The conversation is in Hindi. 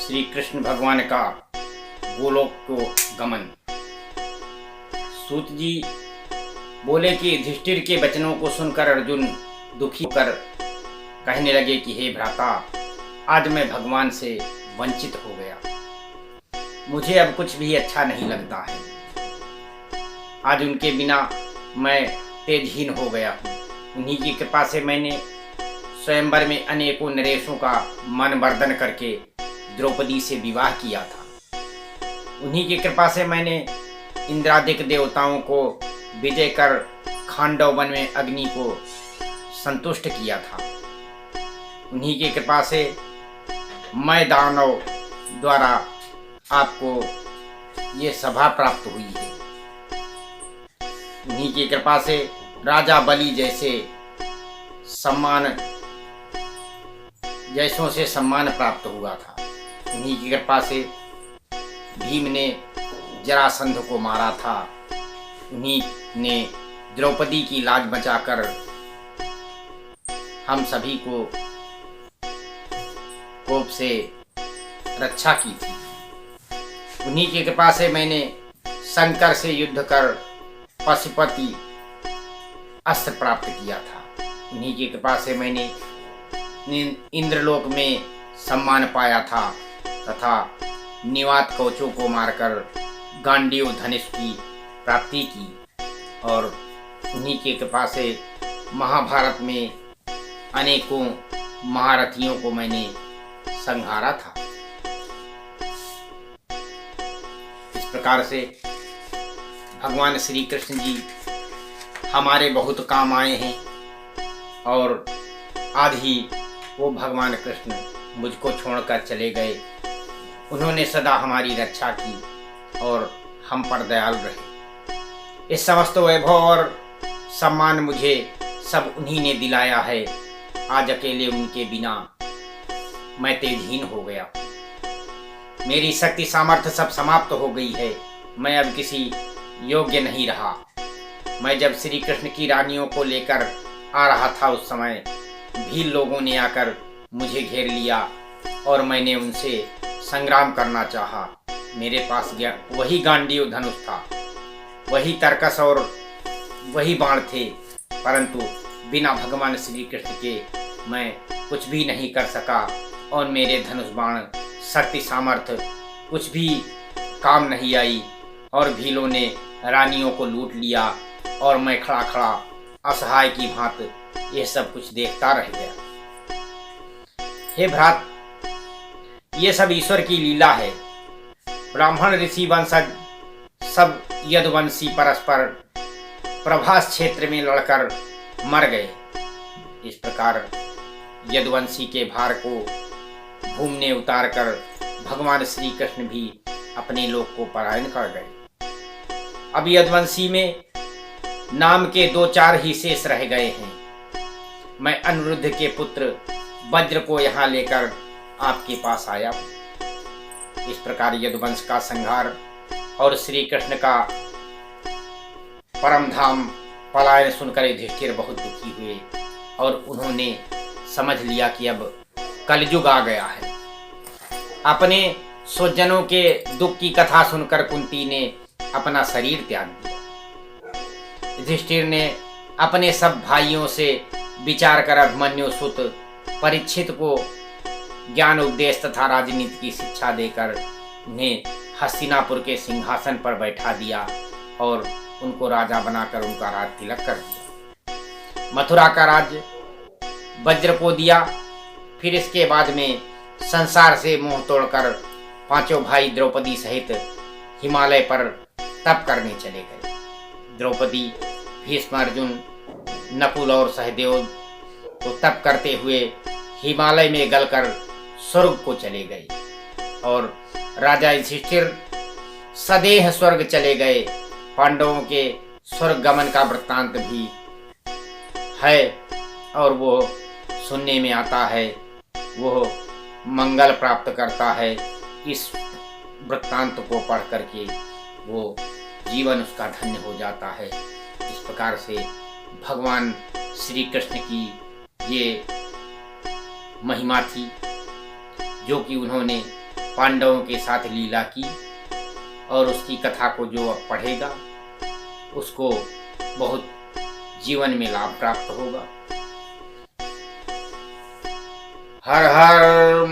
श्री कृष्ण भगवान का गोलोक को गमन। सूत जी बोले कि युधिष्ठिर के वचनों को सुनकर अर्जुन दुखी होकर कहने लगे कि हे भ्राता, आज मैं भगवान से वंचित हो गया। मुझे अब कुछ भी अच्छा नहीं लगता है। आज उनके बिना मैं तेजहीन हो गया हूँ। उन्हीं की कृपा से मैंने स्वयंवर में अनेकों नरेशों का मन वर्धन करके द्रौपदी से विवाह किया था। उन्हीं की कृपा से मैंने इंद्रादिक देवताओं को विजय कर खांडव वन में अग्नि को संतुष्ट किया था। उन्हीं की कृपा से मैं दानव द्वारा आपको ये सभा प्राप्त हुई है। उन्हीं की कृपा से राजा बलि जैसों से सम्मान प्राप्त हुआ था। उन्हीं की कृपा से भीम ने जरासंध को मारा था। उन्हीं ने द्रौपदी की लाज बचाकर हम सभी को कोप से रक्षा की थी। उन्हीं की कृपा से मैंने शंकर से युद्ध कर पशुपति अस्त्र प्राप्त किया था। उन्हीं की कृपा से मैंने इंद्रलोक में सम्मान पाया था तथा निवात कवचों को मारकर गांडीव धनुष की प्राप्ति की। और उन्हीं की कृपा से महाभारत में अनेकों महारथियों को मैंने संहारा था। इस प्रकार से भगवान श्री कृष्ण जी हमारे बहुत काम आए हैं और आज ही वो भगवान कृष्ण मुझको छोड़कर चले गए। उन्होंने सदा हमारी रक्षा की और हम पर दयालु रहे। इस समस्त वैभव और सम्मान मुझे सब उन्हीं ने दिलाया है। आज अकेले उनके बिना मैं तेजहीन हो गया। मेरी शक्ति सामर्थ्य सब समाप्त हो गई है। मैं अब किसी योग्य नहीं रहा। मैं जब श्री कृष्ण की रानियों को लेकर आ रहा था उस समय भील लोगों ने आकर मुझे घेर लिया और मैंने उनसे संग्राम करना चाहा। मेरे पास वही गांडीव धनुष था, वही तरकस और वही बाण थे, परंतु बिना भगवान श्री कृष्ण के मैं कुछ भी नहीं कर सका और मेरे धनुष बाण शक्ति सामर्थ्य कुछ भी काम नहीं आई और भीलों ने रानियों को लूट लिया और मैं खड़ा खड़ा असहाय की भांति ये सब कुछ देखता रह गया। हे भ्रात, ये सब ईश्वर की लीला है। ब्राह्मण ऋषि वंशज सब यदुवंशी परस्पर प्रभास क्षेत्र में लड़कर मर गए। इस प्रकार यदुवंशी के भार को भूमि ने उतार कर भगवान श्री कृष्ण भी अपने लोक को पलायन कर गए। अब यदुवंशी में नाम के 2-4 ही शेष रह गए हैं। मैं अनिरुद्ध के पुत्र वज्र को यहाँ लेकर आपके पास आया। इस प्रकार यदुवंश का संहार और श्री कृष्ण का परम धाम पलायन सुनकर युधिष्ठिर बहुत दुखी हुए और उन्होंने समझ लिया कि अब कलयुग आ गया है। अपने स्वजनों के दुख की कथा सुनकर कुंती ने अपना शरीर त्याग दिया। युधिष्ठिर ने अपने सब भाइयों से विचार कर अभिमन्यु सुत परीक्षित को ज्ञान उपदेश तथा राजनीति की शिक्षा देकर उन्हें हस्तिनापुर के सिंहासन पर बैठा दिया और उनको राजा बनाकर उनका राज तिलक कर दिया। मथुरा का राज्य वज्र को दिया। फिर इसके बाद में संसार से मुंह तोड़कर 5 भाई द्रौपदी सहित हिमालय पर तप करने चले गए। द्रौपदी, भीष्म, अर्जुन, नकुल और सहदेव तो तप करते हुए हिमालय में गलकर स्वर्ग को चले गए और राजा युधिष्ठिर सदेह स्वर्ग चले गए। पांडवों के स्वर्ग गमन का वृत्तांत भी है और वो सुनने में आता है, वो मंगल प्राप्त करता है। इस वृत्तांत को पढ़ करके वो जीवन उसका धन्य हो जाता है। इस प्रकार से भगवान श्री कृष्ण की ये महिमा थी जो कि उन्होंने पांडवों के साथ लीला की, और उसकी कथा को जो अब पढ़ेगा उसको बहुत जीवन में लाभ प्राप्त होगा। हर हर